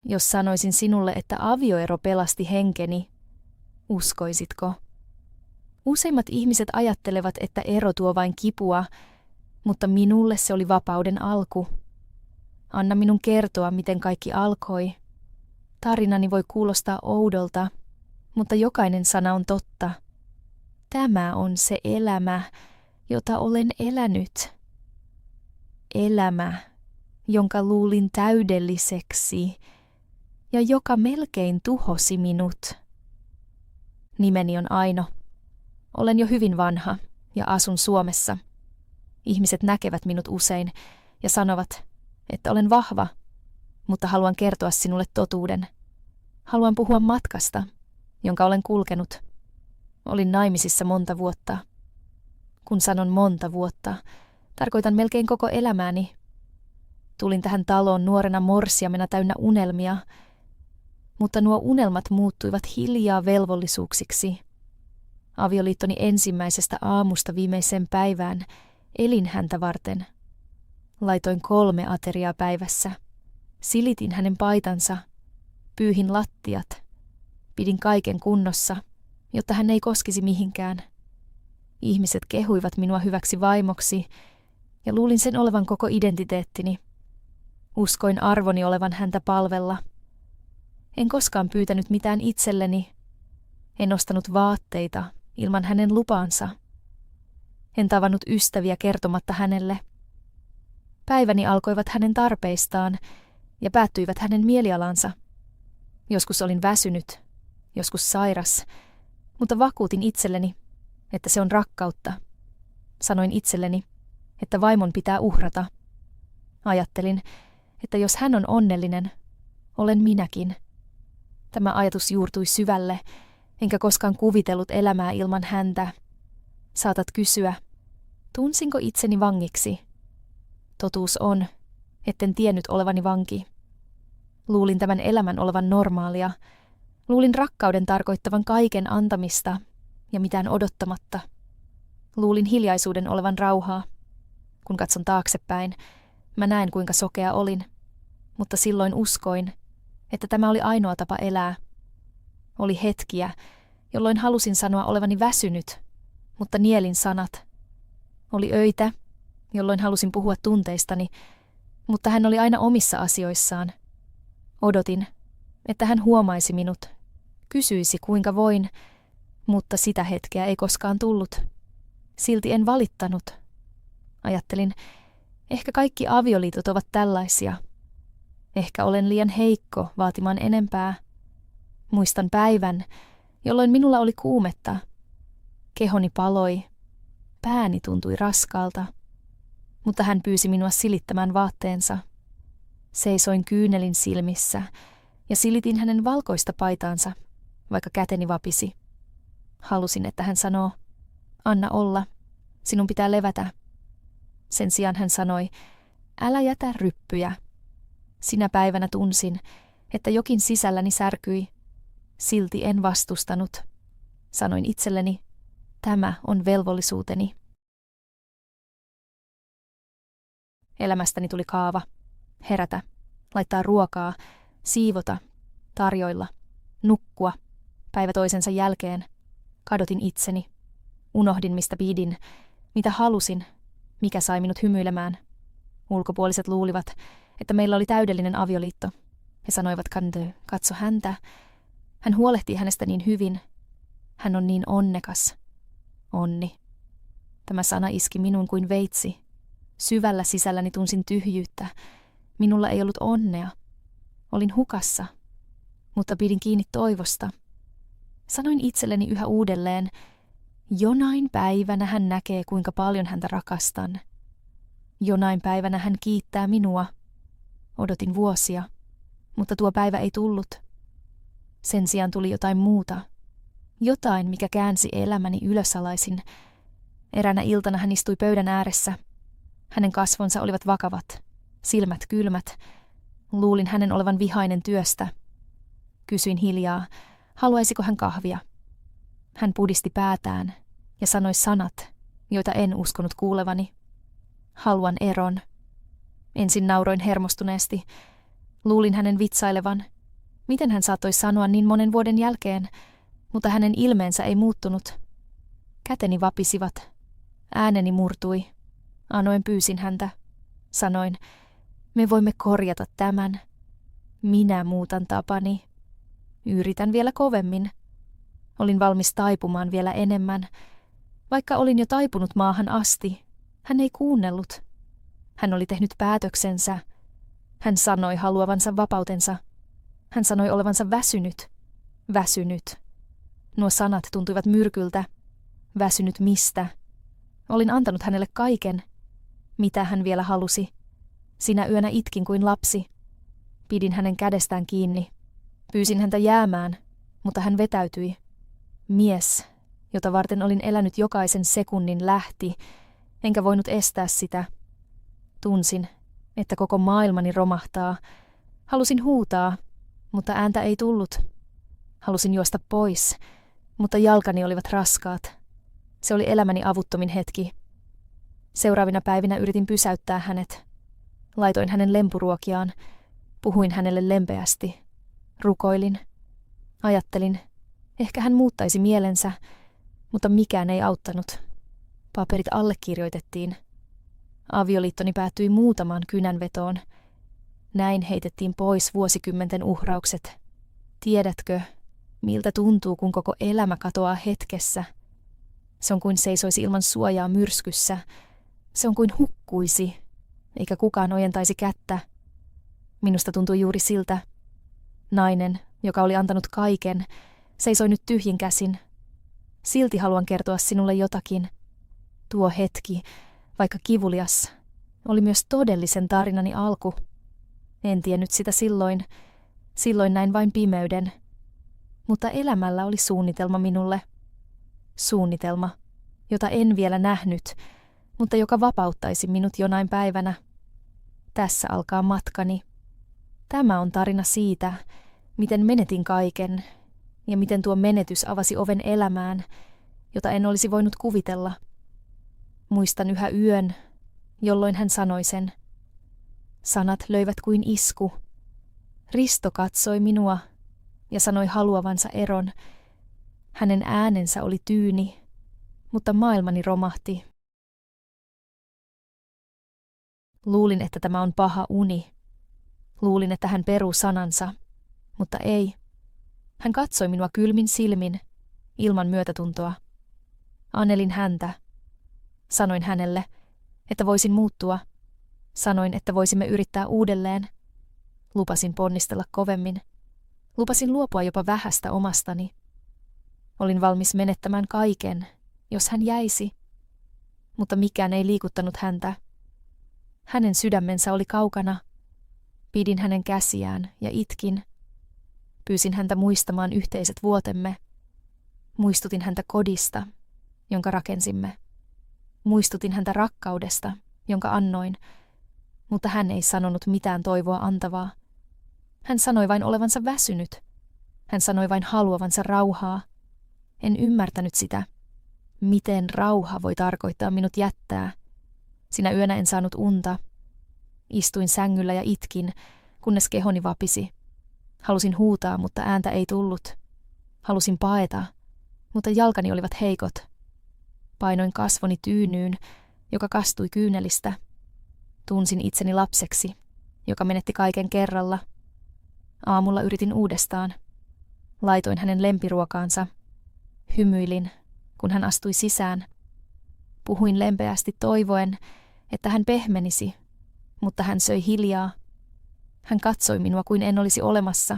Jos sanoisin sinulle, että avioero pelasti henkeni, uskoisitko? Useimmat ihmiset ajattelevat, että ero tuo vain kipua, mutta minulle se oli vapauden alku. Anna minun kertoa, miten kaikki alkoi. Tarinani voi kuulostaa oudolta, mutta jokainen sana on totta. Tämä on se elämä, jota olen elänyt. Elämä, jonka luulin täydelliseksi ja joka melkein tuhosi minut. Nimeni on Aino. Olen jo hyvin vanha ja asun Suomessa. Ihmiset näkevät minut usein ja sanovat, että olen vahva, mutta haluan kertoa sinulle totuuden. Haluan puhua matkasta, jonka olen kulkenut. Olin naimisissa monta vuotta. Kun sanon monta vuotta, tarkoitan melkein koko elämääni. Tulin tähän taloon nuorena morsiamena täynnä unelmia, mutta nuo unelmat muuttuivat hiljaa velvollisuuksiksi. Avioliittoni ensimmäisestä aamusta viimeiseen päivään elin häntä varten. Laitoin 3 ateriaa päivässä. Silitin hänen paitansa. Pyyhin lattiat. Pidin kaiken kunnossa, jotta hän ei koskisi mihinkään. Ihmiset kehuivat minua hyväksi vaimoksi ja luulin sen olevan koko identiteettini. Uskoin arvoni olevan häntä palvella. En koskaan pyytänyt mitään itselleni. En ostanut vaatteita ilman hänen lupaansa. En tavannut ystäviä kertomatta hänelle. Päiväni alkoivat hänen tarpeistaan ja päättyivät hänen mielialansa. Joskus olin väsynyt, joskus sairas, mutta vakuutin itselleni, että se on rakkautta. Sanoin itselleni, että vaimon pitää uhrata. Ajattelin, että jos hän on onnellinen, olen minäkin. Tämä ajatus juurtui syvälle, enkä koskaan kuvitellut elämää ilman häntä. Saatat kysyä, tunsinko itseni vangiksi? Totuus on, etten tiennyt olevani vanki. Luulin tämän elämän olevan normaalia. Luulin rakkauden tarkoittavan kaiken antamista ja mitään odottamatta. Luulin hiljaisuuden olevan rauhaa. Kun katson taaksepäin, mä näen kuinka sokea olin, mutta silloin uskoin, että tämä oli ainoa tapa elää. Oli hetkiä, jolloin halusin sanoa olevani väsynyt, mutta nielin sanat. Oli öitä, jolloin halusin puhua tunteistani, mutta hän oli aina omissa asioissaan. Odotin, että hän huomaisi minut, kysyisi kuinka voin, mutta sitä hetkeä ei koskaan tullut. Silti en valittanut. Ajattelin, ehkä kaikki avioliitot ovat tällaisia. Ehkä olen liian heikko vaatimaan enempää. Muistan päivän, jolloin minulla oli kuumetta. Kehoni paloi. Pääni tuntui raskaalta. Mutta hän pyysi minua silittämään vaatteensa. Seisoin kyynelin silmissä ja silitin hänen valkoista paitaansa, vaikka käteni vapisi. Halusin, että hän sanoo, anna olla, sinun pitää levätä. Sen sijaan hän sanoi, älä jätä ryppyjä. Sinä päivänä tunsin, että jokin sisälläni särkyi. Silti en vastustanut. Sanoin itselleni, tämä on velvollisuuteni. Elämästäni tuli kaava. Herätä, laittaa ruokaa, siivota, tarjoilla, nukkua, päivä toisensa jälkeen. Kadotin itseni. Unohdin, mistä pidin, mitä halusin, mikä sai minut hymyilemään. Ulkopuoliset luulivat, että meillä oli täydellinen avioliitto. He sanoivat Kandö, katso häntä. Hän huolehtii hänestä niin hyvin. Hän on niin onnekas. Onni. Tämä sana iski minuun kuin veitsi. Syvällä sisälläni tunsin tyhjyyttä. Minulla ei ollut onnea. Olin hukassa, mutta pidin kiinni toivosta. Sanoin itselleni yhä uudelleen, jonain päivänä hän näkee, kuinka paljon häntä rakastan. Jonain päivänä hän kiittää minua. Odotin vuosia, mutta tuo päivä ei tullut. Sen sijaan tuli jotain muuta. Jotain, mikä käänsi elämäni ylösalaisin. Eräänä iltana hän istui pöydän ääressä. Hänen kasvonsa olivat vakavat, silmät kylmät. Luulin hänen olevan vihainen työstä. Kysyin hiljaa, haluaisiko hän kahvia. Hän pudisti päätään ja sanoi sanat, joita en uskonut kuulevani. Haluan eron. Ensin nauroin hermostuneesti. Luulin hänen vitsailevan, Miten hän saattoi sanoa niin monen vuoden jälkeen, mutta hänen ilmeensä ei muuttunut. Käteni vapisivat. Ääneni murtui. Anoen pyysin häntä. Sanoin, me voimme korjata tämän. Minä muutan tapani. Yritän vielä kovemmin. Olin valmis taipumaan vielä enemmän. Vaikka olin jo taipunut maahan asti, hän ei kuunnellut. Hän oli tehnyt päätöksensä. Hän sanoi haluavansa vapautensa. Hän sanoi olevansa väsynyt. Väsynyt. Nuo sanat tuntuivat myrkyltä. Väsynyt mistä? Olin antanut hänelle kaiken. Mitä hän vielä halusi? Sinä yönä itkin kuin lapsi. Pidin hänen kädestään kiinni. Pyysin häntä jäämään, mutta hän vetäytyi. Mies, jota varten olin elänyt jokaisen sekunnin, lähti, enkä voinut estää sitä. Tunsin, että koko maailmani romahtaa. Halusin huutaa, mutta ääntä ei tullut. Halusin juosta pois, mutta jalkani olivat raskaat. Se oli elämäni avuttomin hetki. Seuraavina päivinä yritin pysäyttää hänet. Laitoin hänen lempuruokiaan. Puhuin hänelle lempeästi. Rukoilin. Ajattelin, ehkä hän muuttaisi mielensä, mutta mikään ei auttanut. Paperit allekirjoitettiin. Avioliittoni päättyi muutamaan kynänvetoon. Näin heitettiin pois vuosikymmenten uhraukset. Tiedätkö, miltä tuntuu, kun koko elämä katoaa hetkessä? Se on kuin seisoisi ilman suojaa myrskyssä. Se on kuin hukkuisi, eikä kukaan ojentaisi kättä. Minusta tuntui juuri siltä. Nainen, joka oli antanut kaiken, seisoi nyt tyhjin käsin. Silti haluan kertoa sinulle jotakin. Tuo hetki, vaikka kivulias, oli myös todellisen tarinani alku. En tiennyt sitä silloin. Silloin näin vain pimeyden. Mutta elämällä oli suunnitelma minulle. Suunnitelma, jota en vielä nähnyt, mutta joka vapauttaisi minut jonain päivänä. Tässä alkaa matkani. Tämä on tarina siitä, miten menetin kaiken ja miten tuo menetys avasi oven elämään, jota en olisi voinut kuvitella. Muistan yhä yön, jolloin hän sanoi sen. Sanat löivät kuin isku. Risto katsoi minua ja sanoi haluavansa eron. Hänen äänensä oli tyyni, mutta maailmani romahti. Luulin, että tämä on paha uni. Luulin, että hän peruu sanansa, mutta ei. Hän katsoi minua kylmin silmin, ilman myötätuntoa. Anelin häntä. Sanoin hänelle, että voisin muuttua. Sanoin, että voisimme yrittää uudelleen. Lupasin ponnistella kovemmin. Lupasin luopua jopa vähästä omastani. Olin valmis menettämään kaiken, jos hän jäisi. Mutta mikään ei liikuttanut häntä. Hänen sydämensä oli kaukana. Pidin hänen käsiään ja itkin. Pyysin häntä muistamaan yhteiset vuotemme. Muistutin häntä kodista, jonka rakensimme. Muistutin häntä rakkaudesta, jonka annoin, mutta hän ei sanonut mitään toivoa antavaa. Hän sanoi vain olevansa väsynyt. Hän sanoi vain haluavansa rauhaa. En ymmärtänyt sitä. Miten rauha voi tarkoittaa minut jättää? Sinä yönä en saanut unta. Istuin sängyllä ja itkin, kunnes kehoni vapisi. Halusin huutaa, mutta ääntä ei tullut. Halusin paeta, mutta jalkani olivat heikot. Painoin kasvoni tyynyyn, joka kastui kyynelistä. Tunsin itseni lapseksi, joka menetti kaiken kerralla. Aamulla yritin uudestaan. Laitoin hänen lempiruokaansa. Hymyilin, kun hän astui sisään. Puhuin lempeästi toivoen, että hän pehmenisi, mutta hän söi hiljaa. Hän katsoi minua kuin en olisi olemassa.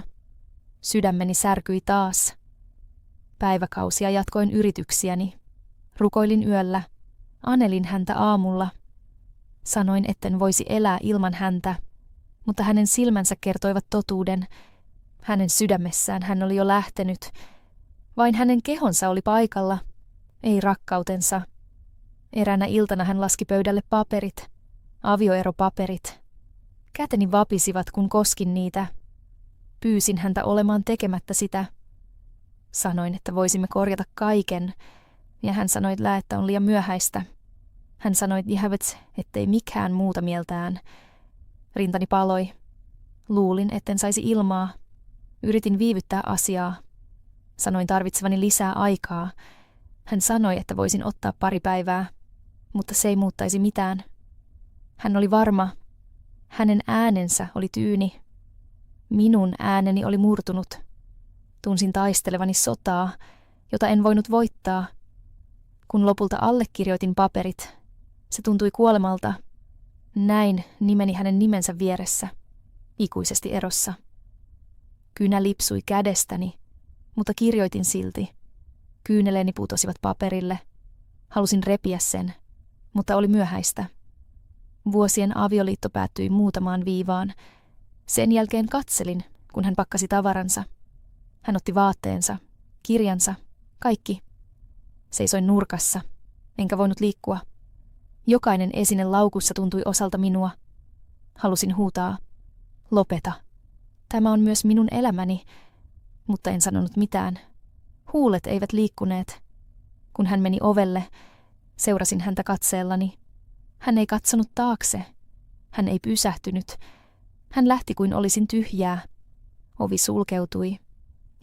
Sydämeni särkyi taas. Päiväkausia jatkoin yrityksiäni. Rukoilin yöllä. Anelin häntä aamulla. Sanoin, etten voisi elää ilman häntä, mutta hänen silmänsä kertoivat totuuden. Hänen sydämessään hän oli jo lähtenyt. Vain hänen kehonsa oli paikalla, ei rakkautensa. Eräänä iltana hän laski pöydälle paperit, avioeropaperit. Käteni vapisivat, kun koskin niitä. Pyysin häntä olemaan tekemättä sitä. Sanoin, että voisimme korjata kaiken, ja hän sanoi, että on liian myöhäistä. Hän sanoi, ettei mikään muuta mieltään. Rintani paloi. Luulin, etten saisi ilmaa. Yritin viivyttää asiaa. Sanoin tarvitsevani lisää aikaa. Hän sanoi, että voisin ottaa pari päivää, mutta se ei muuttaisi mitään. Hän oli varma. Hänen äänensä oli tyyni. Minun ääneni oli murtunut. Tunsin taistelevani sotaa, jota en voinut voittaa. Kun lopulta allekirjoitin paperit, se tuntui kuolemalta. Näin nimeni hänen nimensä vieressä, ikuisesti erossa. Kynä lipsui kädestäni, mutta kirjoitin silti. Kyyneleeni putosivat paperille. Halusin repiä sen, mutta oli myöhäistä. Vuosien avioliitto päättyi muutamaan viivaan. Sen jälkeen katselin, kun hän pakkasi tavaransa. Hän otti vaatteensa, kirjansa, kaikki. Seisoin nurkassa, enkä voinut liikkua. Jokainen esine laukussa tuntui osalta minua. Halusin huutaa, lopeta. Tämä on myös minun elämäni, mutta en sanonut mitään. Huulet eivät liikkuneet. Kun hän meni ovelle, seurasin häntä katseellani. Hän ei katsonut taakse. Hän ei pysähtynyt. Hän lähti kuin olisin tyhjää. Ovi sulkeutui,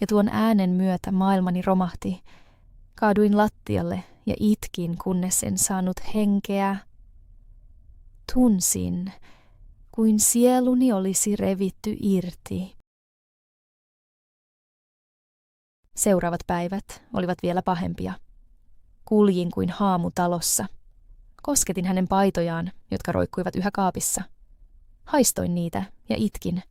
ja tuon äänen myötä maailmani romahti. Kaaduin lattialle ja itkin, kunnes en saanut henkeä. Tunsin, kuin sieluni olisi revitty irti. Seuraavat päivät olivat vielä pahempia. Kuljin kuin haamu talossa. Kosketin hänen paitojaan, jotka roikkuivat yhä kaapissa. Haistoin niitä ja itkin.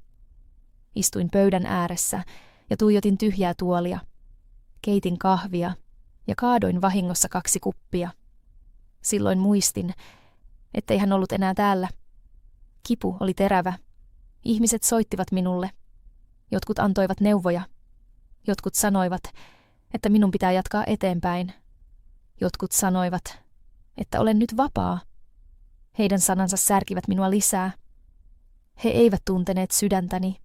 Istuin pöydän ääressä ja tuijotin tyhjää tuolia. Keitin kahvia ja kaadoin vahingossa 2 kuppia. Silloin muistin, ettei hän ollut enää täällä. Kipu oli terävä. Ihmiset soittivat minulle. Jotkut antoivat neuvoja. Jotkut sanoivat, että minun pitää jatkaa eteenpäin. Jotkut sanoivat, että olen nyt vapaa. Heidän sanansa särkivät minua lisää. He eivät tunteneet sydäntäni.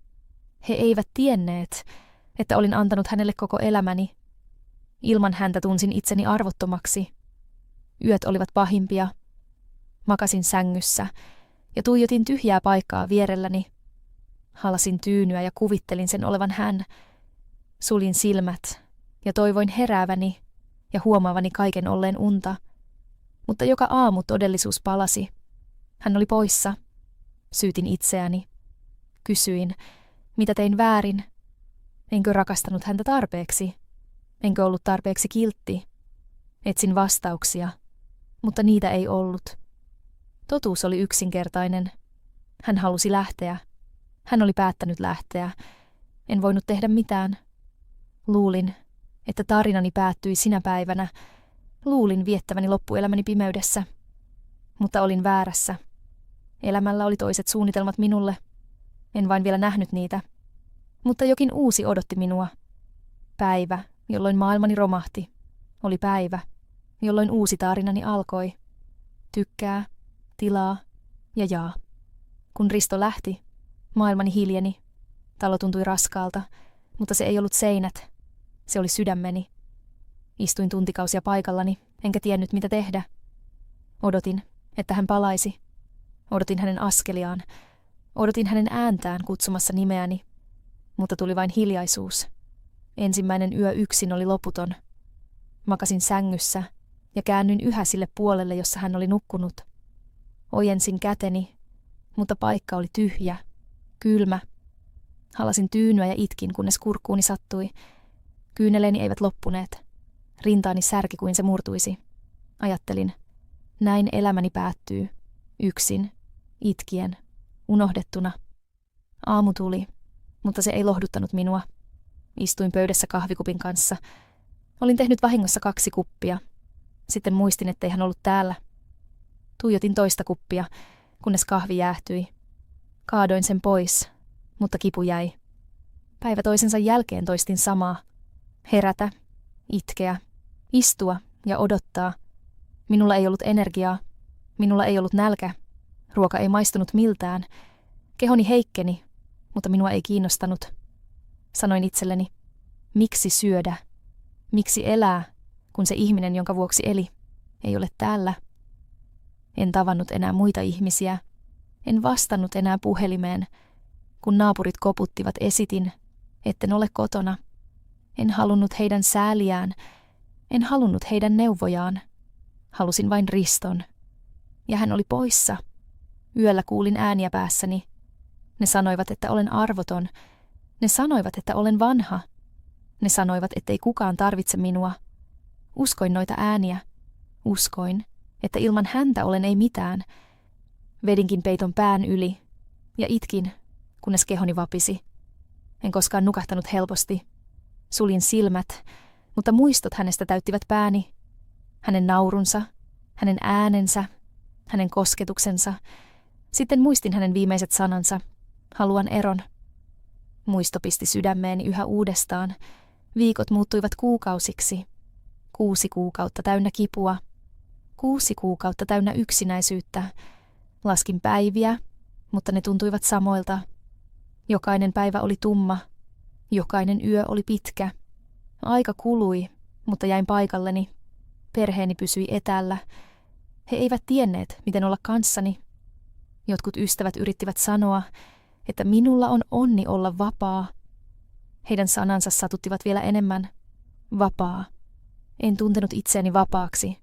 He eivät tienneet, että olin antanut hänelle koko elämäni. Ilman häntä tunsin itseni arvottomaksi. Yöt olivat pahimpia. Makasin sängyssä ja tuijotin tyhjää paikkaa vierelläni. Halasin tyynyä ja kuvittelin sen olevan hän. Suljin silmät ja toivoin herääväni ja huomaavani kaiken olleen unta. Mutta joka aamu todellisuus palasi. Hän oli poissa. Syytin itseäni. Kysyin, mitä tein väärin. Enkö rakastanut häntä tarpeeksi? Enkö ollut tarpeeksi kiltti? Etsin vastauksia, mutta niitä ei ollut. Totuus oli yksinkertainen. Hän halusi lähteä. Hän oli päättänyt lähteä. En voinut tehdä mitään. Luulin, että tarinani päättyi sinä päivänä. Luulin viettäväni loppuelämäni pimeydessä. Mutta olin väärässä. Elämällä oli toiset suunnitelmat minulle. En vain vielä nähnyt niitä. Mutta jokin uusi odotti minua. Päivä, jolloin maailmani romahti. Oli päivä, jolloin uusi tarinani alkoi. Tykkää, tilaa ja jaa. Kun Risto lähti, maailmani hiljeni. Talo tuntui raskaalta, mutta se ei ollut seinät. Se oli sydämeni. Istuin tuntikausia paikallani, enkä tiennyt mitä tehdä. Odotin, että hän palaisi. Odotin hänen askeliaan. Odotin hänen ääntään kutsumassa nimeäni. Mutta tuli vain hiljaisuus. Ensimmäinen yö yksin oli loputon. Makasin sängyssä ja käännyin yhä sille puolelle, jossa hän oli nukkunut. Ojensin käteni, mutta paikka oli tyhjä, kylmä. Halasin tyynyä ja itkin, kunnes kurkkuuni sattui. Kyyneleeni eivät loppuneet. Rintaani särki kuin se murtuisi. Ajattelin, näin elämäni päättyy. Yksin, itkien, unohdettuna. Aamu tuli, mutta se ei lohduttanut minua. Istuin pöydässä kahvikupin kanssa. Olin tehnyt vahingossa 2 kuppia. Sitten muistin, ettei hän ollut täällä. Tuijotin toista kuppia, kunnes kahvi jäähtyi. Kaadoin sen pois, mutta kipu jäi. Päivä toisensa jälkeen toistin samaa. Herätä, itkeä, istua ja odottaa. Minulla ei ollut energiaa. Minulla ei ollut nälkä. Ruoka ei maistunut miltään. Kehoni heikkeni, mutta minua ei kiinnostanut. Sanoin itselleni, miksi syödä? Miksi elää, kun se ihminen, jonka vuoksi eli, ei ole täällä? En tavannut enää muita ihmisiä. En vastannut enää puhelimeen. Kun naapurit koputtivat, esitin, Etten ole kotona. En halunnut heidän sääliään. En halunnut heidän neuvojaan. Halusin vain Riston. Ja hän oli poissa. Yöllä kuulin ääniä päässäni. Ne sanoivat, että olen arvoton. Ne sanoivat, että olen vanha. Ne sanoivat, ettei kukaan tarvitse minua. Uskoin noita ääniä. Uskoin, että ilman häntä olen ei mitään. Vedinkin peiton pään yli ja itkin, kunnes kehoni vapisi. En koskaan nukahtanut helposti. Suljin silmät, mutta muistot hänestä täyttivät pääni. Hänen naurunsa, hänen äänensä, hänen kosketuksensa. Sitten muistin hänen viimeiset sanansa. Haluan eron. Muisto pisti sydämeeni yhä uudestaan. Viikot muuttuivat kuukausiksi. 6 kuukautta täynnä kipua. 6 kuukautta täynnä yksinäisyyttä. Laskin päiviä, mutta ne tuntuivat samoilta. Jokainen päivä oli tumma. Jokainen yö oli pitkä. Aika kului, mutta jäin paikalleni. Perheeni pysyi etäällä. He eivät tienneet, miten olla kanssani. Jotkut ystävät yrittivät sanoa, että minulla on onni olla vapaa. Heidän sanansa satuttivat vielä enemmän. Vapaa. En tuntenut itseäni vapaaksi.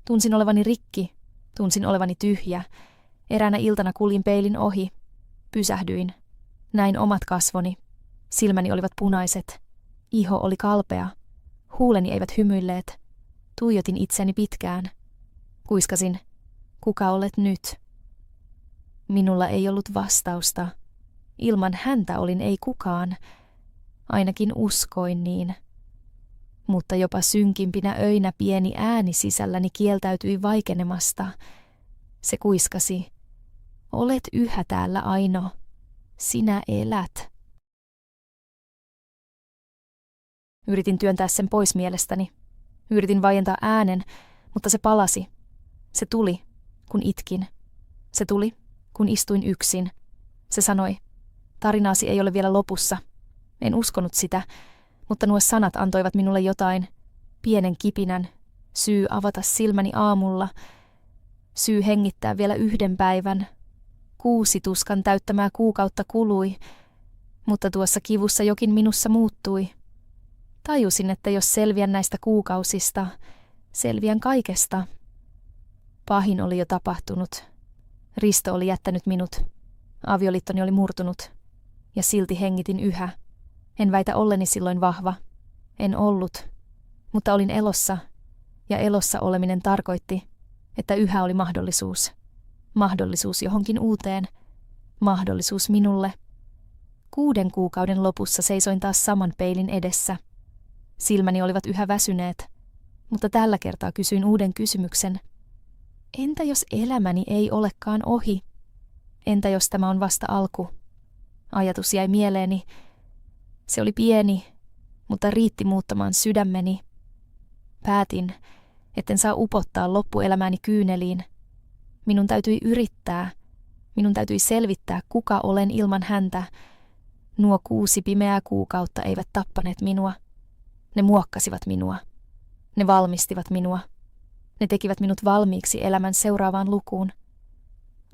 Tunsin olevani rikki. Tunsin olevani tyhjä. Eräänä iltana kuljin peilin ohi. Pysähdyin. Näin omat kasvoni. Silmäni olivat punaiset. Iho oli kalpea. Huuleni eivät hymyilleet. Tuijotin itseäni pitkään. Kuiskasin, kuka olet nyt? Minulla ei ollut vastausta. Ilman häntä olin ei kukaan. Ainakin uskoin niin. Mutta jopa synkimpinä öinä pieni ääni sisälläni kieltäytyi vaikenemasta. Se kuiskasi. Olet yhä täällä, Aino. Sinä elät. Yritin työntää sen pois mielestäni. Yritin vaientaa äänen, mutta se palasi. Se tuli, kun itkin. Se tuli, kun istuin yksin. Se sanoi, tarinaasi ei ole vielä lopussa. En uskonut sitä, mutta nuo sanat antoivat minulle jotain. Pienen kipinän, syy avata silmäni aamulla, syy hengittää vielä 1 päivän. 6 tuskan täyttämää kuukautta kului, mutta tuossa kivussa jokin minussa muuttui. Tajusin, että jos selviän näistä kuukausista, selviän kaikesta. Pahin oli jo tapahtunut. Risto oli jättänyt minut. Avioliittoni oli murtunut. Ja silti hengitin yhä. En väitä olleni silloin vahva. En ollut. Mutta olin elossa. Ja elossa oleminen tarkoitti, että yhä oli mahdollisuus. Mahdollisuus johonkin uuteen. Mahdollisuus minulle. 6 kuukauden lopussa seisoin taas saman peilin edessä. Silmäni olivat yhä väsyneet, mutta tällä kertaa kysyin uuden kysymyksen. Entä jos elämäni ei olekaan ohi? Entä jos tämä on vasta alku? Ajatus jäi mieleeni. Se oli pieni, mutta riitti muuttamaan sydämeni. Päätin, etten saa upottaa loppuelämääni kyyneliin. Minun täytyi yrittää. Minun täytyi selvittää, kuka olen ilman häntä. Nuo 6 pimeää kuukautta eivät tappaneet minua. Ne muokkasivat minua. Ne valmistivat minua. Ne tekivät minut valmiiksi elämän seuraavaan lukuun.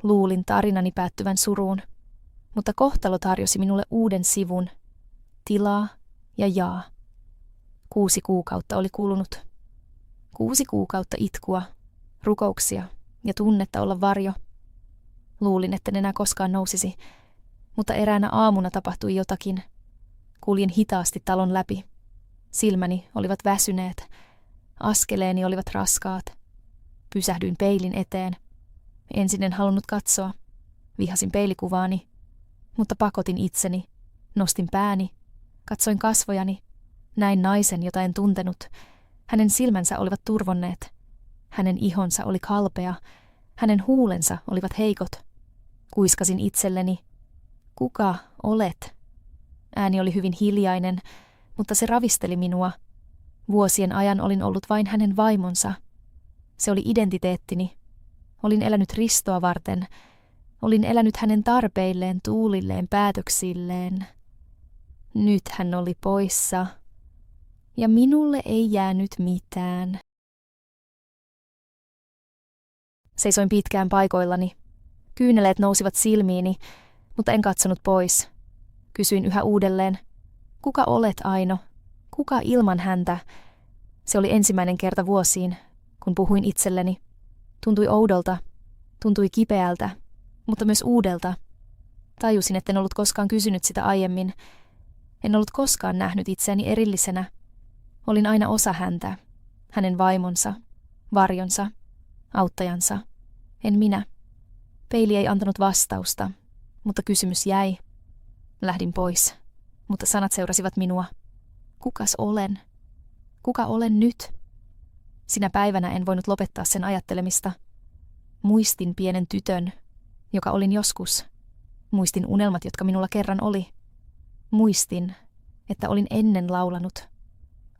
Luulin tarinani päättyvän suruun, mutta kohtalo tarjosi minulle uuden sivun. Tilaa ja jaa. 6 kuukautta oli kulunut. 6 kuukautta itkua, rukouksia ja tunnetta olla varjo. Luulin, etten enää koskaan nousisi, mutta eräänä aamuna tapahtui jotakin. Kuljin hitaasti talon läpi. Silmäni olivat väsyneet. Askeleeni olivat raskaat. Pysähdyin peilin eteen. Ensin en halunnut katsoa. Vihasin peilikuvaani, mutta pakotin itseni. Nostin pääni. Katsoin kasvojani. Näin naisen, jota en tuntenut. Hänen silmänsä olivat turvonneet. Hänen ihonsa oli kalpea. Hänen huulensa olivat heikot. Kuiskasin itselleni. Kuka olet? Ääni oli hyvin hiljainen, mutta se ravisteli minua. Vuosien ajan olin ollut vain hänen vaimonsa. Se oli identiteettini. Olin elänyt Ristoa varten. Olin elänyt hänen tarpeilleen, tuulilleen, päätöksilleen. Nyt hän oli poissa. Ja minulle ei jäänyt mitään. Seisoin pitkään paikoillani. Kyyneleet nousivat silmiini, mutta en katsonut pois. Kysyin yhä uudelleen, Kuka olet, Aino? Kuka ilman häntä? Se oli ensimmäinen kerta vuosiin, kun puhuin itselleni. Tuntui oudolta, tuntui kipeältä, mutta myös uudelta. Tajusin, etten ollut koskaan kysynyt sitä aiemmin. En ollut koskaan nähnyt itseäni erillisenä. Olin aina osa häntä, hänen vaimonsa, varjonsa, auttajansa. En minä. Peili ei antanut vastausta, mutta kysymys jäi. Lähdin pois, mutta sanat seurasivat minua. Kukas olen? Kuka olen nyt? Sinä päivänä en voinut lopettaa sen ajattelemista. Muistin pienen tytön, joka olin joskus. Muistin unelmat, jotka minulla kerran oli. Muistin, että olin ennen laulanut.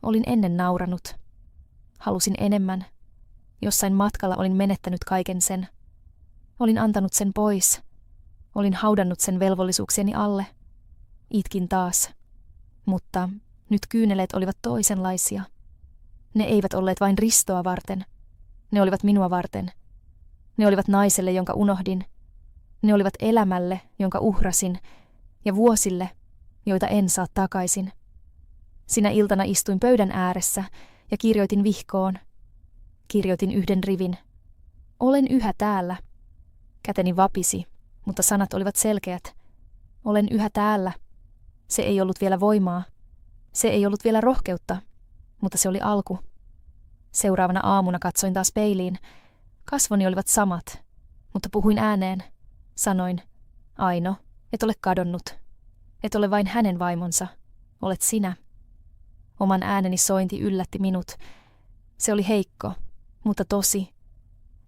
Olin ennen nauranut. Halusin enemmän. Jossain matkalla olin menettänyt kaiken sen. Olin antanut sen pois. Olin haudannut sen velvollisuuksieni alle. Itkin taas. Mutta nyt kyyneleet olivat toisenlaisia. Ne eivät olleet vain Ristoa varten. Ne olivat minua varten. Ne olivat naiselle, jonka unohdin. Ne olivat elämälle, jonka uhrasin, ja vuosille, joita en saa takaisin. Sinä iltana istuin pöydän ääressä ja kirjoitin vihkoon. Kirjoitin yhden rivin. Olen yhä täällä. Käteni vapisi, mutta sanat olivat selkeät. Olen yhä täällä. Se ei ollut vielä voimaa. Se ei ollut vielä rohkeutta, mutta se oli alku. Seuraavana aamuna katsoin taas peiliin. Kasvoni olivat samat, mutta puhuin ääneen. Sanoin, Aino, et ole kadonnut. Et ole vain hänen vaimonsa. Olet sinä. Oman ääneni sointi yllätti minut. Se oli heikko, mutta tosi.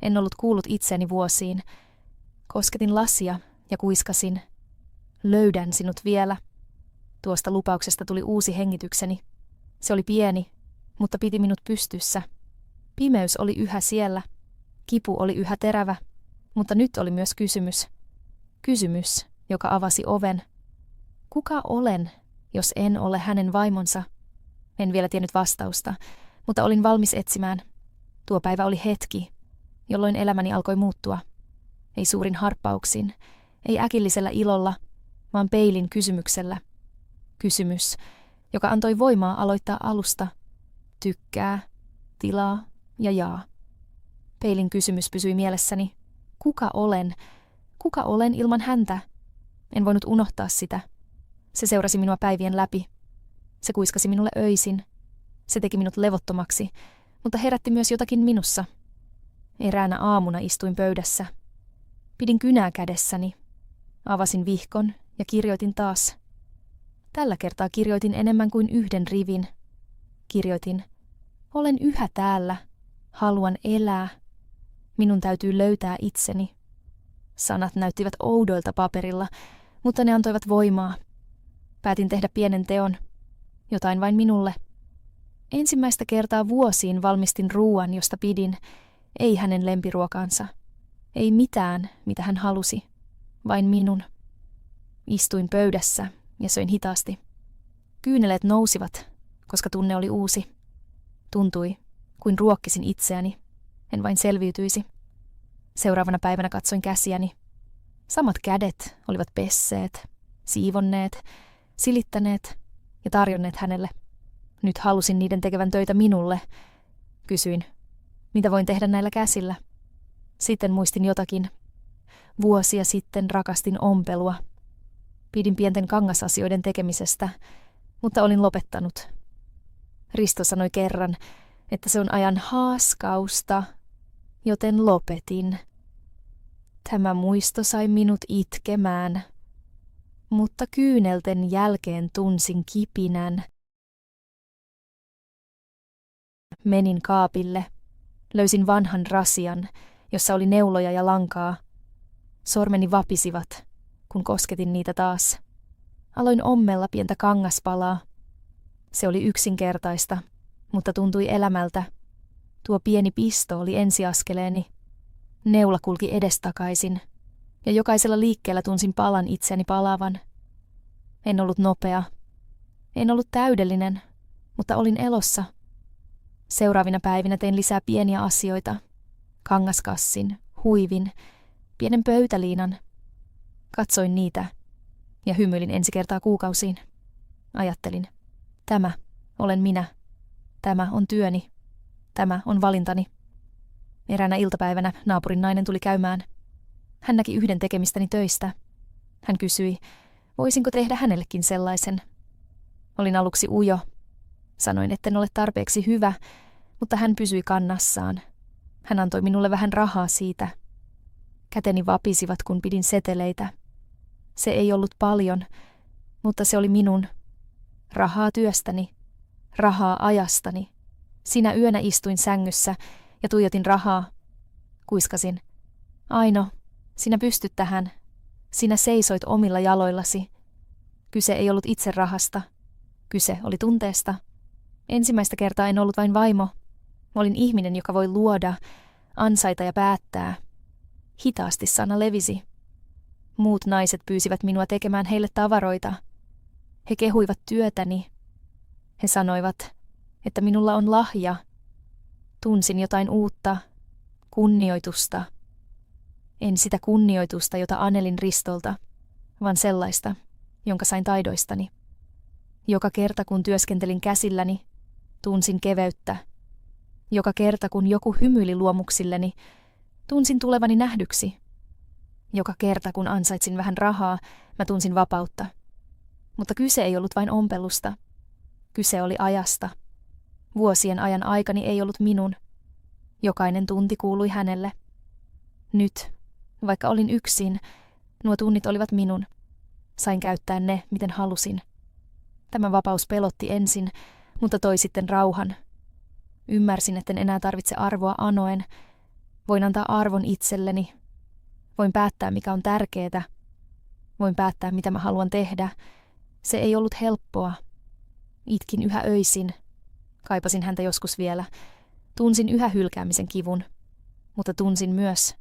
En ollut kuullut itseäni vuosiin. Kosketin lasia ja kuiskasin. Löydän sinut vielä. Tuosta lupauksesta tuli uusi hengitykseni. Se oli pieni, mutta piti minut pystyssä. Pimeys oli yhä siellä. Kipu oli yhä terävä, mutta nyt oli myös kysymys. Kysymys, joka avasi oven. Kuka olen, jos en ole hänen vaimonsa? En vielä tiennyt vastausta, mutta olin valmis etsimään. Tuo päivä oli hetki, jolloin elämäni alkoi muuttua. Ei suurin harppauksin, ei äkillisellä ilolla, vaan peilin kysymyksellä. Kysymys, joka antoi voimaa aloittaa alusta. Tykkää, tilaa ja jaa. Peilin kysymys pysyi mielessäni. Kuka olen? Kuka olen ilman häntä? En voinut unohtaa sitä. Se seurasi minua päivien läpi. Se kuiskasi minulle öisin. Se teki minut levottomaksi, mutta herätti myös jotakin minussa. Eräänä aamuna istuin pöydässä. Pidin kynää kädessäni. Avasin vihkon ja kirjoitin taas. Tällä kertaa kirjoitin enemmän kuin yhden rivin. Kirjoitin, olen yhä täällä. Haluan elää. Minun täytyy löytää itseni. Sanat näyttivät oudoilta paperilla, mutta ne antoivat voimaa. Päätin tehdä pienen teon. Jotain vain minulle. Ensimmäistä kertaa vuosiin valmistin ruuan, josta pidin. Ei hänen lempiruokaansa. Ei mitään, mitä hän halusi. Vain minun. Istuin pöydässä ja söin hitaasti. Kyyneleet nousivat, koska tunne oli uusi. Tuntui, kuin ruokkisin itseäni. En vain selviytyisi. Seuraavana päivänä katsoin käsiäni. Samat kädet olivat pesseet, siivonneet, silittäneet ja tarjonneet hänelle. Nyt halusin niiden tekevän töitä minulle. Kysyin, mitä voin tehdä näillä käsillä? Sitten muistin jotakin. Vuosia sitten rakastin ompelua. Pidin pienten kangasasioiden tekemisestä, mutta olin lopettanut. Risto sanoi kerran, että se on ajan haaskausta, joten lopetin. Tämä muisto sai minut itkemään, mutta kyynelten jälkeen tunsin kipinän. Menin kaapille. Löysin vanhan rasian, jossa oli neuloja ja lankaa. Sormeni vapisivat, kun kosketin niitä taas. Aloin ommella pientä kangaspalaa. Se oli yksinkertaista, mutta tuntui elämältä. Tuo pieni pisto oli ensiaskeleeni. Neula kulki edestakaisin, ja jokaisella liikkeellä tunsin palan itseäni palaavan. En ollut nopea. En ollut täydellinen, mutta olin elossa. Seuraavina päivinä tein lisää pieniä asioita. Kangaskassin, huivin, pienen pöytäliinan. Katsoin niitä ja hymyilin ensi kertaa kuukausiin. ajattelin. Tämä olen minä. Tämä on työni. Tämä on valintani. Eräänä iltapäivänä naapurin nainen tuli käymään. Hän näki yhden tekemistäni töistä. Hän kysyi, voisinko tehdä hänellekin sellaisen. Olin aluksi ujo. Sanoin, etten ole tarpeeksi hyvä, mutta hän pysyi kannassaan. Hän antoi minulle vähän rahaa siitä. Käteni vapisivat, kun pidin seteleitä. Se ei ollut paljon, mutta se oli minun. Rahaa työstäni. Rahaa ajastani. Sinä yönä istuin sängyssä ja tuijotin rahaa. Kuiskasin. Aino, sinä pystyt tähän. Sinä seisoit omilla jaloillasi. Kyse ei ollut itse rahasta. Kyse oli tunteesta. Ensimmäistä kertaa en ollut vain vaimo. Olin ihminen, joka voi luoda, ansaita ja päättää. Hitaasti sana levisi. Muut naiset pyysivät minua tekemään heille tavaroita. He kehuivat työtäni. He sanoivat, että minulla on lahja. Tunsin jotain uutta, kunnioitusta. En sitä kunnioitusta, jota anelin Ristolta, vaan sellaista, jonka sain taidoistani. Joka kerta, kun työskentelin käsilläni, tunsin keveyttä. Joka kerta, kun joku hymyili luomuksilleni, tunsin tulevani nähdyksi. Joka kerta, kun ansaitsin vähän rahaa, mä tunsin vapautta. Mutta kyse ei ollut vain ompelusta. Kyse oli ajasta. Vuosien ajan aikani ei ollut minun. Jokainen tunti kuului hänelle. Nyt, vaikka olin yksin, nuo tunnit olivat minun. Sain käyttää ne, miten halusin. Tämä vapaus pelotti ensin, mutta toi sitten rauhan. Ymmärsin, etten enää tarvitse arvoa anoen. Voin antaa arvon itselleni. Voin päättää, mikä on tärkeää. Voin päättää, mitä mä haluan tehdä. Se ei ollut helppoa. Itkin yhä öisin. Kaipasin häntä joskus vielä. Tunsin yhä hylkäämisen kivun. Mutta tunsin myös,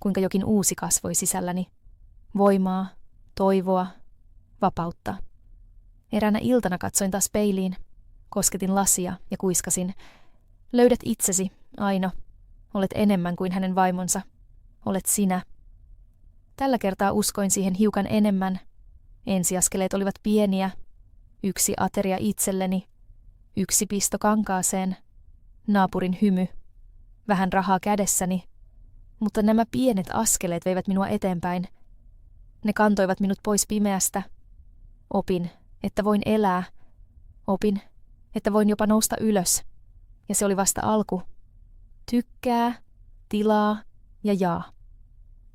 kuinka jokin uusi kasvoi sisälläni. Voimaa, toivoa, vapautta. Eräänä iltana katsoin taas peiliin. Kosketin lasia ja kuiskasin. Löydät itsesi, Aino. Olet enemmän kuin hänen vaimonsa. Olet sinä. Tällä kertaa uskoin siihen hiukan enemmän. Ensiaskeleet olivat pieniä. 1 ateria itselleni. 1 pisto kankaaseen. Naapurin hymy. Vähän rahaa kädessäni. Mutta nämä pienet askeleet veivät minua eteenpäin. Ne kantoivat minut pois pimeästä. Opin, että voin elää. Opin, että voin jopa nousta ylös. Ja se oli vasta alku. Tykkää, tilaa ja jaa.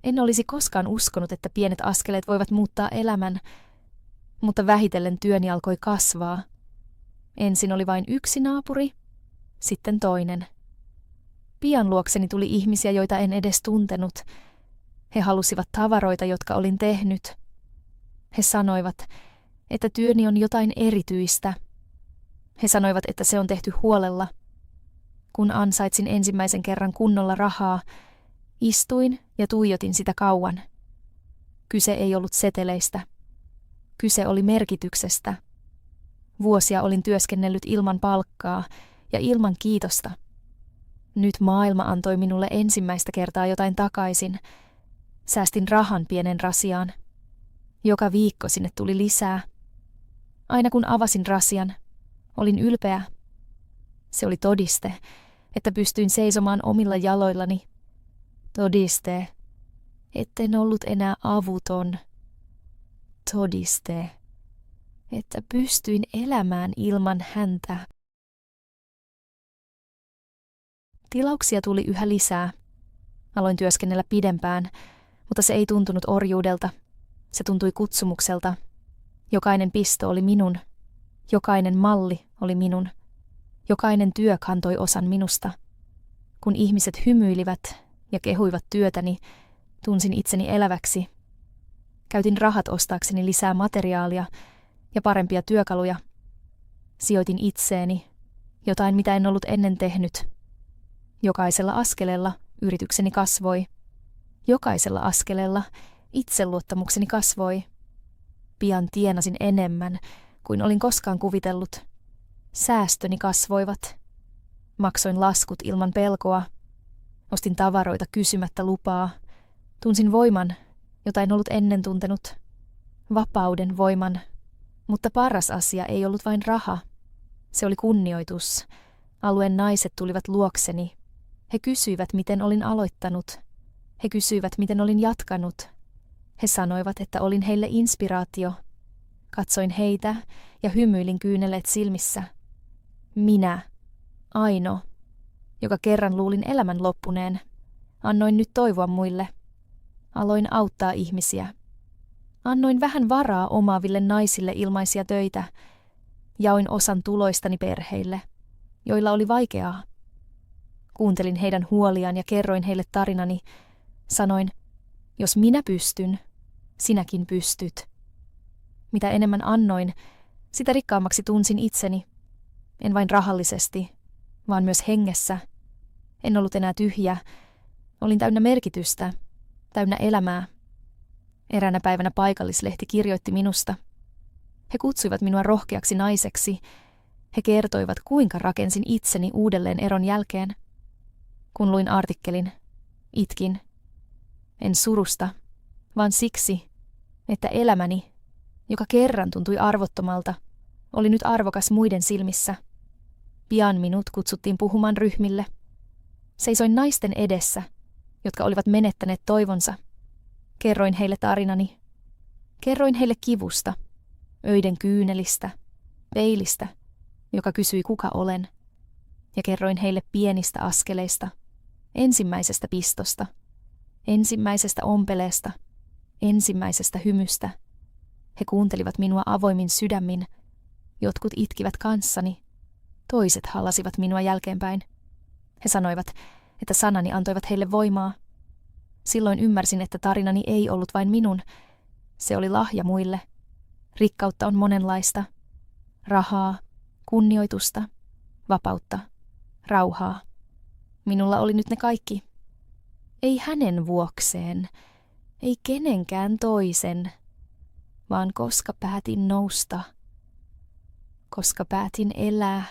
En olisi koskaan uskonut, että pienet askeleet voivat muuttaa elämän, mutta vähitellen työni alkoi kasvaa. Ensin oli vain 1 naapuri, sitten toinen. Pian luokseni tuli ihmisiä, joita en edes tuntenut. He halusivat tavaroita, jotka olin tehnyt. He sanoivat, että työni on jotain erityistä. He sanoivat, että se on tehty huolella. Kun ansaitsin ensimmäisen kerran kunnolla rahaa, istuin ja tuijotin sitä kauan. Kyse ei ollut seteleistä. Kyse oli merkityksestä. Vuosia olin työskennellyt ilman palkkaa ja ilman kiitosta. Nyt maailma antoi minulle ensimmäistä kertaa jotain takaisin. Säästin rahan pienen rasiaan. Joka viikko sinne tuli lisää. Aina kun avasin rasian, olin ylpeä. Se oli todiste, että pystyin seisomaan omilla jaloillani. Todiste, etten ollut enää avuton. Todiste, että pystyin elämään ilman häntä. Tilauksia tuli yhä lisää. Aloin työskennellä pidempään, mutta se ei tuntunut orjuudelta. Se tuntui kutsumukselta. Jokainen pisto oli minun. Jokainen malli oli minun. Jokainen työ kantoi osan minusta. Kun ihmiset hymyilivät ja kehuivat työtäni, tunsin itseni eläväksi. Käytin rahat ostaakseni lisää materiaalia ja parempia työkaluja. Sijoitin itseeni, jotain mitä en ollut ennen tehnyt. Jokaisella askeleella yritykseni kasvoi. Jokaisella askeleella itseluottamukseni kasvoi. Pian tienasin enemmän kuin olin koskaan kuvitellut. Säästöni kasvoivat. Maksoin laskut ilman pelkoa. Ostin tavaroita kysymättä lupaa. Tunsin voiman, jota en ollut ennen tuntenut. Vapauden voiman, Mutta paras asia ei ollut vain raha. Se oli kunnioitus. Alueen naiset tulivat luokseni. He kysyivät, miten olin aloittanut. He kysyivät, miten olin jatkanut. He sanoivat, että olin heille inspiraatio. Katsoin heitä ja hymyilin kyyneleet silmissä. Minä, Aino, joka kerran luulin elämän loppuneen, annoin nyt toivoa muille. Aloin auttaa ihmisiä. Annoin vähän varaa omaaville naisille ilmaisia töitä. Jaoin osan tuloistani perheille, joilla oli vaikeaa. Kuuntelin heidän huoliaan ja kerroin heille tarinani. Sanoin, jos minä pystyn, sinäkin pystyt. Mitä enemmän annoin, sitä rikkaammaksi tunsin itseni. En vain rahallisesti, vaan myös hengessä. En ollut enää tyhjä. Olin täynnä merkitystä, täynnä elämää. Eräänä päivänä paikallislehti kirjoitti minusta. He kutsuivat minua rohkeaksi naiseksi. He kertoivat, kuinka rakensin itseni uudelleen eron jälkeen. Kun luin artikkelin, itkin. En surusta, vaan siksi, että elämäni, joka kerran tuntui arvottomalta, oli nyt arvokas muiden silmissä. Pian minut kutsuttiin puhumaan ryhmille. Seisoin naisten edessä, jotka olivat menettäneet toivonsa. Kerroin heille tarinani. Kerroin heille kivusta, öiden kyynelistä, peilistä, joka kysyi kuka olen. Ja kerroin heille pienistä askeleista, ensimmäisestä pistosta, ensimmäisestä ompeleesta, ensimmäisestä hymystä. He kuuntelivat minua avoimin sydämin. Jotkut itkivät kanssani, toiset hallasivat minua jälkeenpäin. He sanoivat, että sanani antoivat heille voimaa. Silloin ymmärsin, että tarinani ei ollut vain minun. Se oli lahja muille. Rikkautta on monenlaista. Rahaa, kunnioitusta, vapautta, rauhaa. Minulla oli nyt ne kaikki. Ei hänen vuokseen, ei kenenkään toisen, vaan koska päätin nousta, koska päätin elää.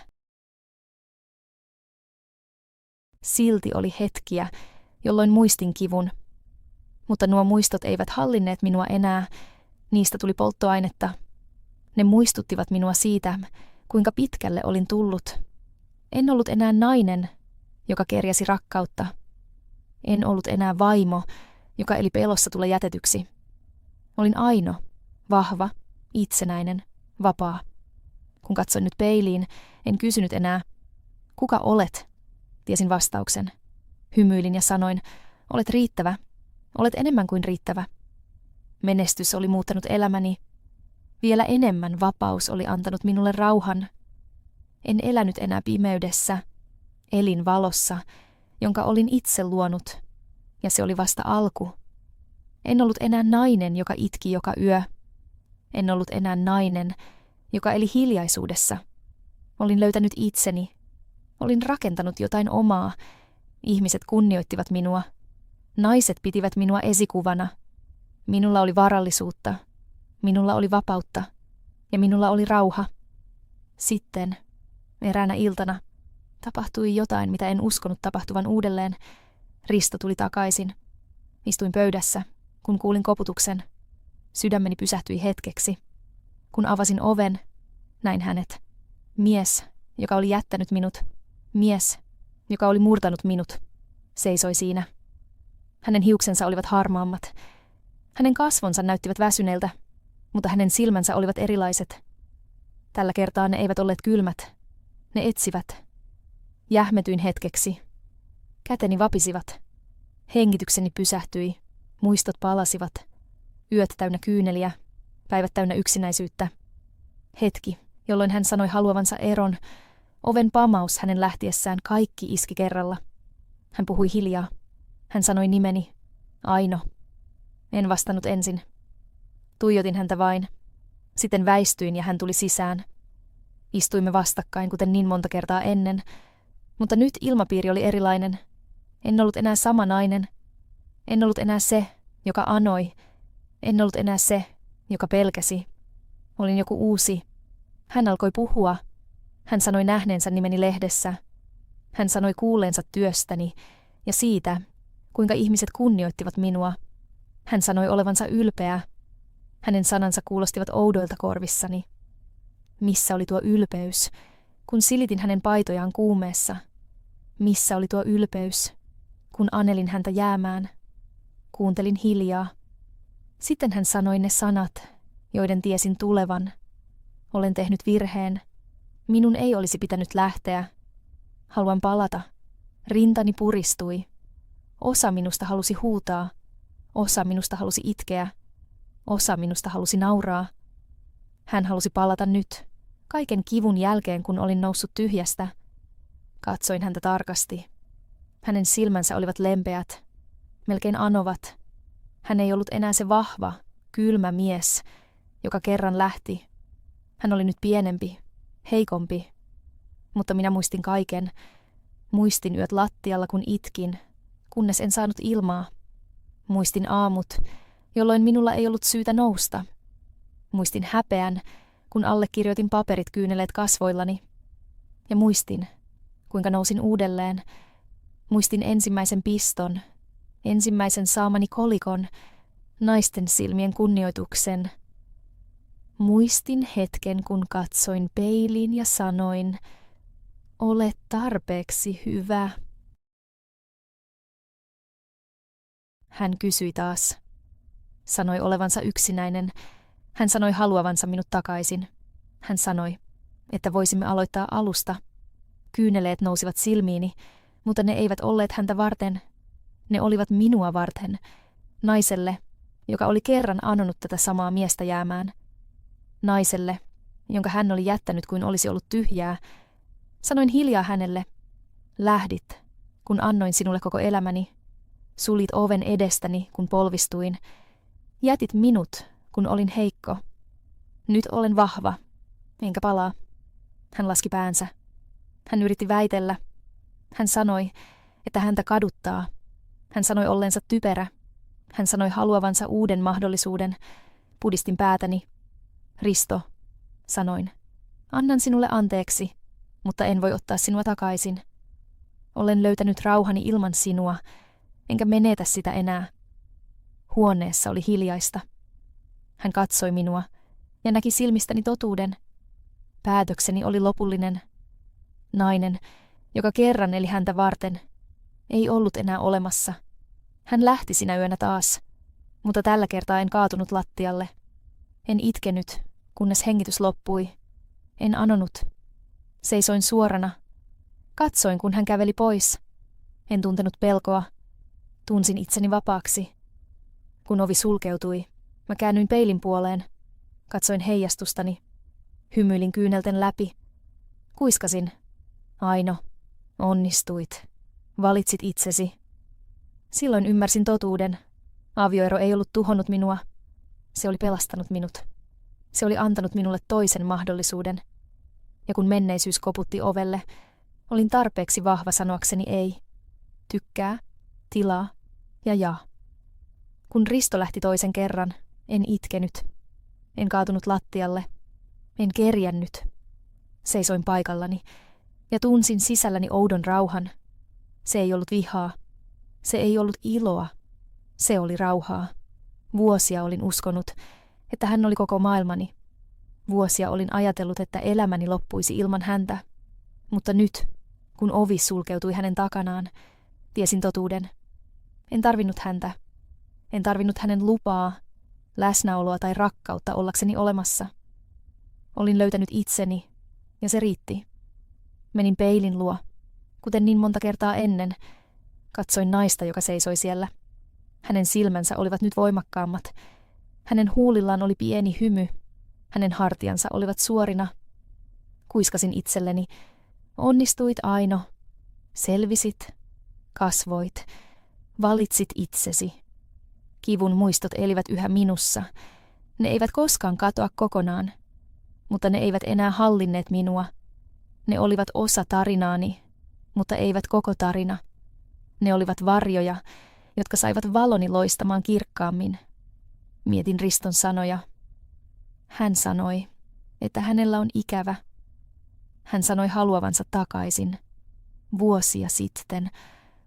Silti oli hetkiä, jolloin muistin kivun. Mutta nuo muistot eivät hallinneet minua enää, niistä tuli polttoainetta. Ne muistuttivat minua siitä, kuinka pitkälle olin tullut. En ollut enää nainen, joka kerjäsi rakkautta. En ollut enää vaimo, joka eli pelossa tulla jätetyksi. Olin Aino, vahva, itsenäinen, vapaa. Kun katsoin nyt peiliin, en kysynyt enää, kuka olet? Tiesin vastauksen. Hymyilin ja sanoin, olet riittävä, olet enemmän kuin riittävä. Menestys oli muuttanut elämäni. Vielä enemmän vapaus oli antanut minulle rauhan. En elänyt enää pimeydessä. Elin valossa, jonka olin itse luonut. Ja se oli vasta alku. En ollut enää nainen, joka itki joka yö. En ollut enää nainen, joka eli hiljaisuudessa. Olin löytänyt itseni. Olin rakentanut jotain omaa. Ihmiset kunnioittivat minua. Naiset pitivät minua esikuvana. Minulla oli varallisuutta. Minulla oli vapautta. Ja minulla oli rauha. Sitten, eräänä iltana, tapahtui jotain, mitä en uskonut tapahtuvan uudelleen. Risto tuli takaisin. Istuin pöydässä, kun kuulin koputuksen. Sydämeni pysähtyi hetkeksi. Kun avasin oven, näin hänet. Mies, joka oli jättänyt minut. Mies, joka oli murtanut minut. Seisoi siinä. Hänen hiuksensa olivat harmaammat. Hänen kasvonsa näyttivät väsyneiltä, mutta hänen silmänsä olivat erilaiset. Tällä kertaa ne eivät olleet kylmät. Ne etsivät. Jähmetyin hetkeksi. Käteni vapisivat. Hengitykseni pysähtyi. Muistot palasivat. Yöt täynnä kyyneliä. Päivät täynnä yksinäisyyttä. Hetki, jolloin hän sanoi haluavansa eron. Oven pamaus hänen lähtiessään kaikki iski kerralla. Hän puhui hiljaa. Hän sanoi nimeni. Aino. En vastannut ensin. Tuijotin häntä vain. Sitten väistyin ja hän tuli sisään. Istuimme vastakkain, kuten niin monta kertaa ennen, mutta nyt ilmapiiri oli erilainen. En ollut enää sama nainen. En ollut enää se, joka anoi. En ollut enää se, joka pelkäsi. Olin joku uusi. Hän alkoi puhua. Hän sanoi nähneensä nimeni lehdessä. Hän sanoi kuulleensa työstäni ja siitä, kuinka ihmiset kunnioittivat minua. Hän sanoi olevansa ylpeä. Hänen sanansa kuulostivat oudoilta korvissani. Missä oli tuo ylpeys, kun silitin hänen paitojaan kuumeessa? Missä oli tuo ylpeys, kun anelin häntä jäämään? Kuuntelin hiljaa. Sitten hän sanoi ne sanat, joiden tiesin tulevan. Olen tehnyt virheen. Minun ei olisi pitänyt lähteä. Haluan palata. Rintani puristui. Osa minusta halusi huutaa. Osa minusta halusi itkeä. Osa minusta halusi nauraa. Hän halusi palata nyt, kaiken kivun jälkeen, kun olin noussut tyhjästä. Katsoin häntä tarkasti. Hänen silmänsä olivat lempeät, melkein anovat. Hän ei ollut enää se vahva, kylmä mies, joka kerran lähti. Hän oli nyt pienempi, heikompi. Mutta minä muistin kaiken. Muistin yöt lattialla, kun itkin, kunnes en saanut ilmaa. Muistin aamut, jolloin minulla ei ollut syytä nousta. Muistin häpeän, kun allekirjoitin paperit kyyneleet kasvoillani. Ja muistin, kuinka nousin uudelleen. Muistin ensimmäisen piston, ensimmäisen saamani kolikon, naisten silmien kunnioituksen. Muistin hetken, kun katsoin peiliin ja sanoin, olet tarpeeksi hyvä. Hän kysyi taas. Sanoi olevansa yksinäinen. Hän sanoi haluavansa minut takaisin. Hän sanoi, että voisimme aloittaa alusta. Kyyneleet nousivat silmiini, mutta ne eivät olleet häntä varten. Ne olivat minua varten, naiselle, joka oli kerran anonut tätä samaa miestä jäämään. Naiselle, jonka hän oli jättänyt kuin olisi ollut tyhjää. Sanoin hiljaa hänelle, lähdit, kun annoin sinulle koko elämäni. Sulit oven edestäni, kun polvistuin. Jätit minut, kun olin heikko. Nyt olen vahva, enkä palaa. Hän laski päänsä. Hän yritti väitellä. Hän sanoi, että häntä kaduttaa. Hän sanoi olleensa typerä. Hän sanoi haluavansa uuden mahdollisuuden. Pudistin päätäni. Risto, sanoin, annan sinulle anteeksi, mutta en voi ottaa sinua takaisin. Olen löytänyt rauhani ilman sinua, enkä menetä sitä enää. Huoneessa oli hiljaista. Hän katsoi minua ja näki silmistäni totuuden. Päätökseni oli lopullinen. Nainen, joka kerran eli häntä varten, ei ollut enää olemassa. Hän lähti sinä yönä taas, mutta tällä kertaa en kaatunut lattialle. En itkenyt, kunnes hengitys loppui. En anonut. Seisoin suorana. Katsoin, kun hän käveli pois. En tuntenut pelkoa. Tunsin itseni vapaaksi. Kun ovi sulkeutui, mä käännyin peilin puoleen. Katsoin heijastustani. Hymyilin kyynelten läpi. Kuiskasin. Aino, onnistuit. Valitsit itsesi. Silloin ymmärsin totuuden. Avioero ei ollut tuhonnut minua. Se oli pelastanut minut. Se oli antanut minulle toisen mahdollisuuden. Ja kun menneisyys koputti ovelle, olin tarpeeksi vahva sanoakseni ei. Tykkää, tilaa ja jaa. Kun Risto lähti toisen kerran, en itkenyt. En kaatunut lattialle. En kerjännyt. Seisoin paikallani ja tunsin sisälläni oudon rauhan. Se ei ollut vihaa. Se ei ollut iloa. Se oli rauhaa. Vuosia olin uskonut, että hän oli koko maailmani. Vuosia olin ajatellut, että elämäni loppuisi ilman häntä. Mutta nyt, kun ovi sulkeutui hänen takanaan, tiesin totuuden. En tarvinnut häntä. En tarvinnut hänen lupaa, läsnäoloa tai rakkautta ollakseni olemassa. Olin löytänyt itseni, ja se riitti. Menin peilin luo, kuten niin monta kertaa ennen. Katsoin naista, joka seisoi siellä. Hänen silmänsä olivat nyt voimakkaammat. Hänen huulillaan oli pieni hymy. Hänen hartiansa olivat suorina. Kuiskasin itselleni. Onnistuit, Aino. Selvisit. Kasvoit. Valitsit itsesi. Kivun muistot elivät yhä minussa. Ne eivät koskaan katoa kokonaan. Mutta ne eivät enää hallinneet minua. Ne olivat osa tarinaani, mutta eivät koko tarina. Ne olivat varjoja, jotka saivat valoni loistamaan kirkkaammin. Mietin Riston sanoja. Hän sanoi, että hänellä on ikävä. Hän sanoi haluavansa takaisin. Vuosia sitten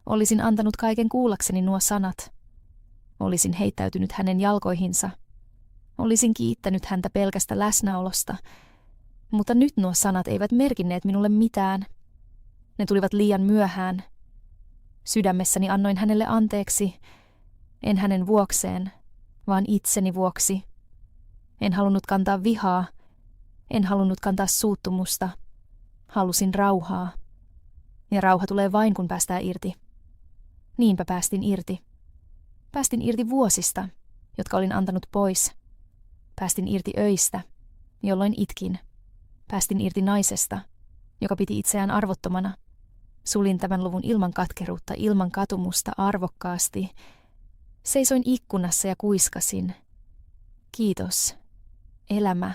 olisin antanut kaiken kuullakseni nuo sanat. Olisin heittäytynyt hänen jalkoihinsa. Olisin kiittänyt häntä pelkästä läsnäolosta. Mutta nyt nuo sanat eivät merkinneet minulle mitään. Ne tulivat liian myöhään. Sydämessäni annoin hänelle anteeksi, en hänen vuokseen, vaan itseni vuoksi. En halunnut kantaa vihaa, en halunnut kantaa suuttumusta. Halusin rauhaa. Ja rauha tulee vain, kun päästään irti. Niinpä päästin irti. Päästin irti vuosista, jotka olin antanut pois. Päästin irti öistä, jolloin itkin. Päästin irti naisesta, joka piti itseään arvottomana. Sulin tämän luvun ilman katkeruutta, ilman katumusta, arvokkaasti. Seisoin ikkunassa ja kuiskasin. Kiitos, elämä.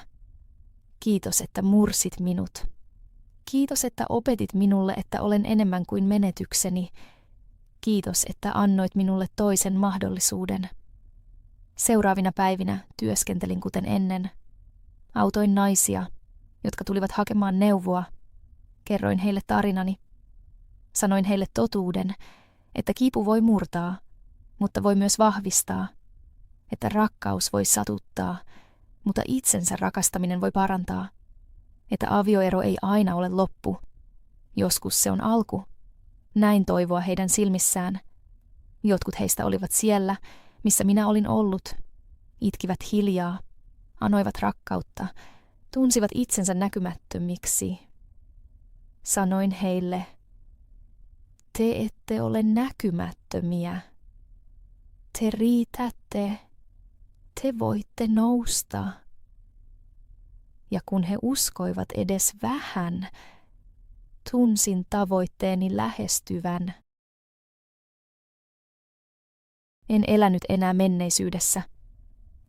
Kiitos, että mursit minut. Kiitos, että opetit minulle, että olen enemmän kuin menetykseni. Kiitos, että annoit minulle toisen mahdollisuuden. Seuraavina päivinä työskentelin kuten ennen. Autoin naisia, jotka tulivat hakemaan neuvoa. Kerroin heille tarinani. Sanoin heille totuuden, että kipu voi murtaa, mutta voi myös vahvistaa. Että rakkaus voi satuttaa, mutta itsensä rakastaminen voi parantaa. Että avioero ei aina ole loppu. Joskus se on alku. Näin toivoa heidän silmissään. Jotkut heistä olivat siellä, missä minä olin ollut. Itkivät hiljaa, anoivat rakkautta, tunsivat itsensä näkymättömiksi. Sanoin heille, te ette ole näkymättömiä. Te riitätte. Te voitte nousta. Ja kun he uskoivat edes vähän, tunsin tavoitteeni lähestyvän. En elänyt enää menneisyydessä.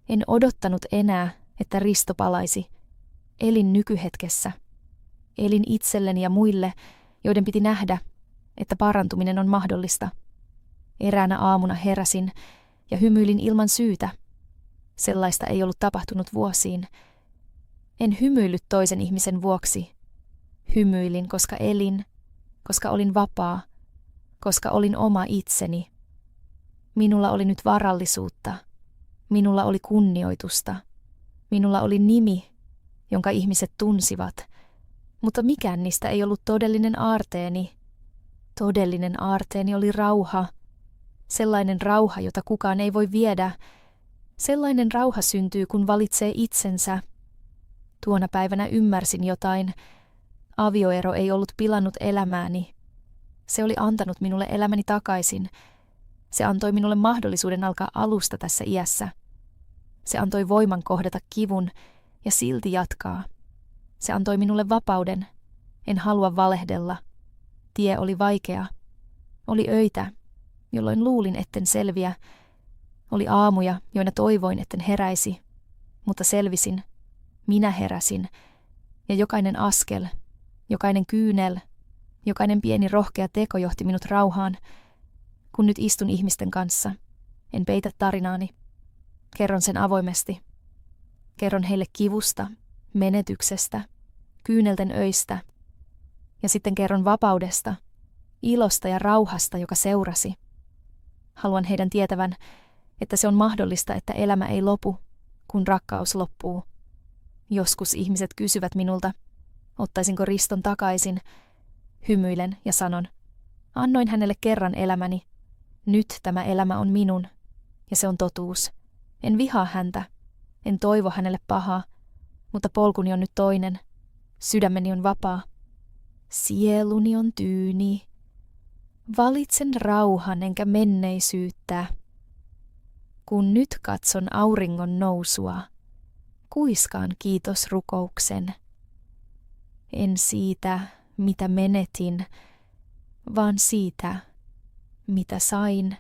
En odottanut enää, että Risto palaisi. Elin nykyhetkessä. Elin itselleni ja muille, joiden piti nähdä, että parantuminen on mahdollista. Eräänä aamuna heräsin ja hymyilin ilman syytä. Sellaista ei ollut tapahtunut vuosiin. En hymyillyt toisen ihmisen vuoksi. Hymyilin, koska elin, koska olin vapaa, koska olin oma itseni. Minulla oli nyt varallisuutta. Minulla oli kunnioitusta. Minulla oli nimi, jonka ihmiset tunsivat. Mutta mikään niistä ei ollut todellinen aarteeni. Todellinen aarteeni oli rauha. Sellainen rauha, jota kukaan ei voi viedä. Sellainen rauha syntyy, kun valitsee itsensä. Tuona päivänä ymmärsin jotain. Avioero ei ollut pilannut elämääni. Se oli antanut minulle elämäni takaisin. Se antoi minulle mahdollisuuden alkaa alusta tässä iässä. Se antoi voiman kohdata kivun ja silti jatkaa. Se antoi minulle vapauden. En halua valehdella. Tie oli vaikea. Oli öitä, jolloin luulin, etten selviä. Oli aamuja, joina toivoin, etten heräisi. Mutta selvisin. Minä heräsin. Ja jokainen askel, jokainen kyynel, jokainen pieni rohkea teko johti minut rauhaan. Kun nyt istun ihmisten kanssa, en peitä tarinaani. Kerron sen avoimesti. Kerron heille kivusta, menetyksestä, kyynelten öistä. Ja sitten kerron vapaudesta, ilosta ja rauhasta, joka seurasi. Haluan heidän tietävän, että se on mahdollista, että elämä ei lopu, kun rakkaus loppuu. Joskus ihmiset kysyvät minulta, ottaisinko Riston takaisin. Hymyilen ja sanon, annoin hänelle kerran elämäni. Nyt tämä elämä on minun, ja se on totuus. En vihaa häntä, en toivo hänelle pahaa, mutta polkuni on nyt toinen. Sydämeni on vapaa. Sieluni on tyyni. Valitsen rauhan enkä menneisyyttä. Kun nyt katson auringon nousua, kuiskaan kiitosrukouksen. En siitä, mitä menetin, vaan siitä, mitä sain.